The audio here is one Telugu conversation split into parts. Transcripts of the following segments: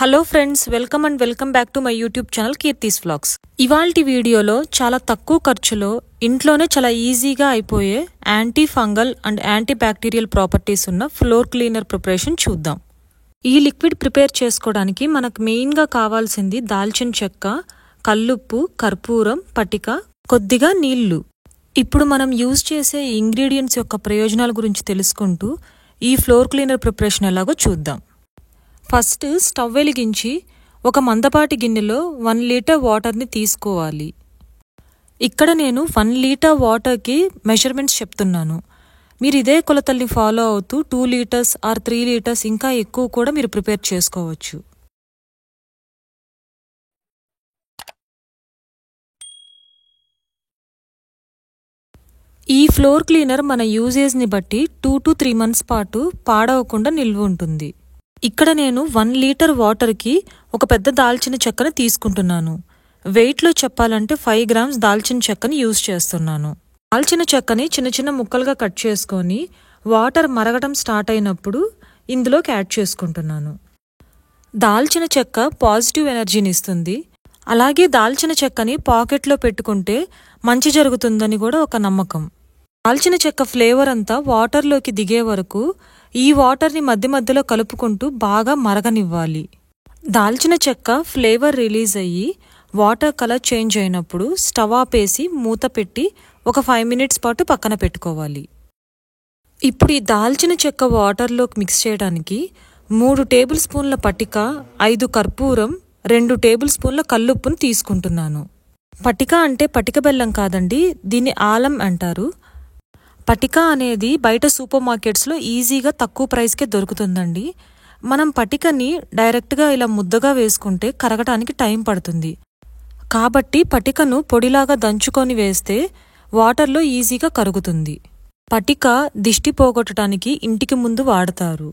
Hello friends, welcome back to my YouTube channel Keerthi's vlogs. ఇవాల్టి వీడియోలో చాలా తక్కువ ఖర్చులో ఇంట్లోనే చాలా ఈజీగా అయిపోయే anti fungal and anti bacterial properties ఉన్న ఫ్లోర్ క్లీనర్ ప్రిపరేషన్ చూద్దాం. ఈ లిక్విడ్ ప్రిపేర్ చేసుకోవడానికి మనకు మెయిన్గా కావాల్సింది దాల్చిన చెక్క, కల్లుప్పు, కర్పూరం, పటిక, కొద్దిగా నీళ్లు. ఇప్పుడు మనం యూజ్ చేసే ఇంగ్రీడియంట్స్ యొక్క ప్రయోజనాల గురించి తెలుసుకుంటూ ఈ ఫ్లోర్ క్లీనర్ ప్రిపరేషన్ ఎలాగో చూద్దాం. ఫస్ట్ స్టవ్ వెలిగించి ఒక మందపాటి గిన్నెలో 1 లీటర్ వాటర్ని తీసుకోవాలి. ఇక్కడ నేను 1 లీటర్ వాటర్కి మెజర్మెంట్స్ చెప్తున్నాను. మీరు ఇదే కొలతల్ని ఫాలో అవుతూ 2 లీటర్స్ ఆర్ 3 లీటర్స్ ఇంకా ఎక్కువ కూడా మీరు ప్రిపేర్ చేసుకోవచ్చు. ఈ ఫ్లోర్ క్లీనర్ మన యూజేజ్ని బట్టి 2 to 3 months పాటు పాడవకుండా నిల్వ ఉంటుంది. ఇక్కడ నేను 1 లీటర్ వాటర్కి ఒక పెద్ద దాల్చిన చెక్కను తీసుకుంటున్నాను. వెయిట్లో చెప్పాలంటే 5 grams దాల్చిన చెక్కని యూజ్ చేస్తున్నాను. దాల్చిన చెక్కని చిన్న చిన్న ముక్కలుగా కట్ చేసుకొని వాటర్ మరగడం స్టార్ట్ అయినప్పుడు ఇందులోకి యాడ్ చేసుకుంటున్నాను. దాల్చిన చెక్క పాజిటివ్ ఎనర్జీని ఇస్తుంది. అలాగే దాల్చిన చెక్కని పాకెట్లో పెట్టుకుంటే మంచి జరుగుతుందని కూడా ఒక నమ్మకం. దాల్చిన చెక్క ఫ్లేవర్ అంతా వాటర్లోకి దిగే వరకు ఈ వాటర్ని మధ్య మధ్యలో కలుపుకుంటూ బాగా మరగనివ్వాలి. దాల్చిన చెక్క ఫ్లేవర్ రిలీజ్ అయ్యి వాటర్ కలర్ చేంజ్ అయినప్పుడు స్టవ్ ఆపేసి మూత పెట్టి ఒక 5 minutes పాటు పక్కన పెట్టుకోవాలి. ఇప్పుడు ఈ దాల్చిన చెక్క వాటర్లోకి మిక్స్ చేయడానికి 3 టేబుల్ స్పూన్ల పటిక, 5 కర్పూరం, 2 టేబుల్ స్పూన్ల కల్లుప్పును తీసుకుంటున్నాను. పటిక అంటే పటిక బెల్లం కాదండి, దీన్ని ఆలం అంటారు. పటిక అనేది బయట సూపర్ మార్కెట్స్లో ఈజీగా తక్కువ ప్రైస్కే దొరుకుతుందండి. మనం పటికని డైరెక్ట్గా ఇలా ముద్దగా వేసుకుంటే కరగటానికి టైం పడుతుంది. కాబట్టి పటికను పొడిలాగా దంచుకొని వేస్తే వాటర్లో ఈజీగా కరుగుతుంది. పటిక దిష్టి పోగొట్టడానికి ఇంటికి ముందు వాడతారు.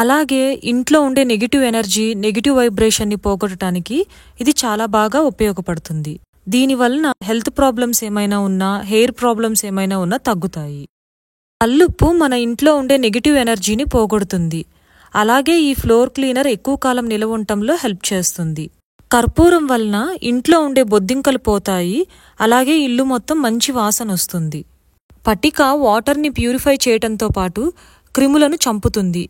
అలాగే ఇంట్లో ఉండే నెగిటివ్ ఎనర్జీ, నెగిటివ్ వైబ్రేషన్ని పోగొట్టడానికి ఇది చాలా బాగా ఉపయోగపడుతుంది. దీనివలన హెల్త్ ప్రాబ్లమ్స్ ఏమైనా ఉన్నా, హెయిర్ ప్రాబ్లమ్స్ ఏమైనా ఉన్నా తగ్గుతాయి. కల్లుప్పు మన ఇంట్లో ఉండే నెగిటివ్ ఎనర్జీని పోగొడుతుంది. అలాగే ఈ ఫ్లోర్ క్లీనర్ ఎక్కువ కాలం నిలవ ఉండటంలో హెల్ప్ చేస్తుంది. కర్పూరం వలన ఇంట్లో ఉండే బొద్దింకలు పోతాయి. అలాగే ఇల్లు మొత్తం మంచి వాసన వస్తుంది. పటిక వాటర్ని ప్యూరిఫై చేయటంతో పాటు క్రిములను చంపుతుంది.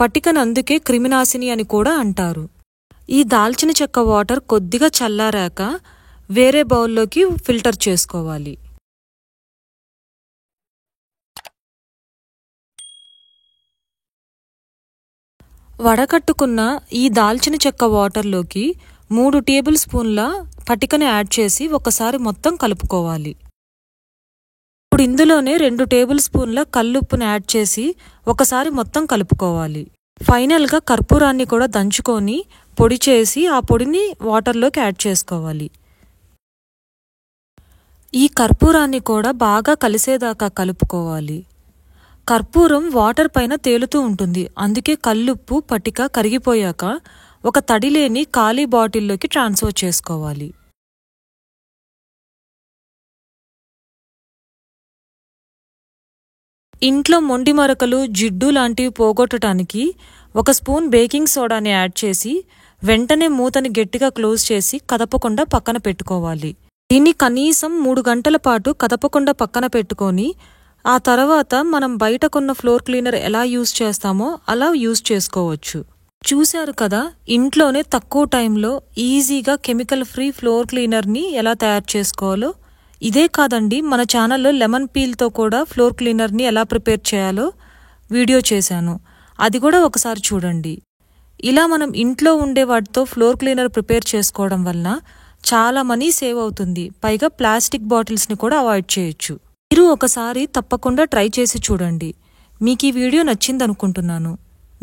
పటికను అందుకే క్రిమినాశిని అని కూడా అంటారు. ఈ దాల్చిన చెక్క వాటర్ కొద్దిగా చల్లారాక వేరే బౌల్లోకి ఫిల్టర్ చేసుకోవాలి. వడకట్టుకున్న ఈ దాల్చిన చెక్క వాటర్లోకి 3 టేబుల్ స్పూన్ల పటికను యాడ్ చేసి ఒకసారి మొత్తం కలుపుకోవాలి. ఇప్పుడు ఇందులోనే 2 టేబుల్ స్పూన్ల కల్లుప్పును యాడ్ చేసి ఒకసారి మొత్తం కలుపుకోవాలి. ఫైనల్గా కర్పూరాన్ని కూడా దంచుకొని పొడి చేసి ఆ పొడిని వాటర్లోకి యాడ్ చేసుకోవాలి. ఈ కర్పూరాన్ని కూడా బాగా కలిసేదాకా కలుపుకోవాలి. కర్పూరం వాటర్ పైన తేలుతూ ఉంటుంది. అందుకే కల్లుప్పు, పటిక కరిగిపోయాక ఒక తడి లేని ఖాళీ బాటిల్లోకి ట్రాన్స్ఫర్ చేసుకోవాలి. ఇంట్లో మొండి మరకలు, జిడ్డు లాంటివి పోగొట్టడానికి 1 స్పూన్ బేకింగ్ సోడాని యాడ్ చేసి వెంటనే మూతని గట్టిగా క్లోజ్ చేసి కదపకుండా పక్కన పెట్టుకోవాలి. దీన్ని కనీసం 3 గంటల పాటు కదపకుండా పక్కన పెట్టుకొని ఆ తర్వాత మనం బయట కొన్న ఫ్లోర్ క్లీనర్ ఎలా యూజ్ చేస్తామో అలా యూజ్ చేసుకోవచ్చు. చూశారు కదా, ఇంట్లోనే తక్కువ టైంలో ఈజీగా కెమికల్ ఫ్రీ ఫ్లోర్ క్లీనర్ని ఎలా తయారు చేసుకోవాలో. ఇదే కాదండి, మన ఛానల్లో లెమన్ పీల్తో కూడా ఫ్లోర్ క్లీనర్ని ఎలా ప్రిపేర్ చేయాలో వీడియో చేశాను. అది కూడా ఒకసారి చూడండి. ఇలా మనం ఇంట్లో ఉండే వాటితో ఫ్లోర్ క్లీనర్ ప్రిపేర్ చేసుకోవడం వలన చాలా మనీ సేవ్ అవుతుంది. పైగా ప్లాస్టిక్ బాటిల్స్ని కూడా అవాయిడ్ చేయొచ్చు. మీరు ఒకసారి తప్పకుండా ట్రై చేసి చూడండి. మీకు ఈ వీడియో నచ్చిందనుకుంటున్నాను.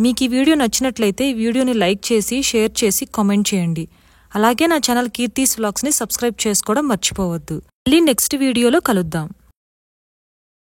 మీకు ఈ వీడియో నచ్చినట్లయితే ఈ వీడియోని లైక్ చేసి, షేర్ చేసి, కామెంట్ చేయండి. అలాగే నా ఛానల్ కీర్తిస్ వ్లాగ్స్ని సబ్స్క్రైబ్ చేసుకోవడం మర్చిపోవద్దు. మళ్ళీ నెక్స్ట్ వీడియోలో కలుద్దాం.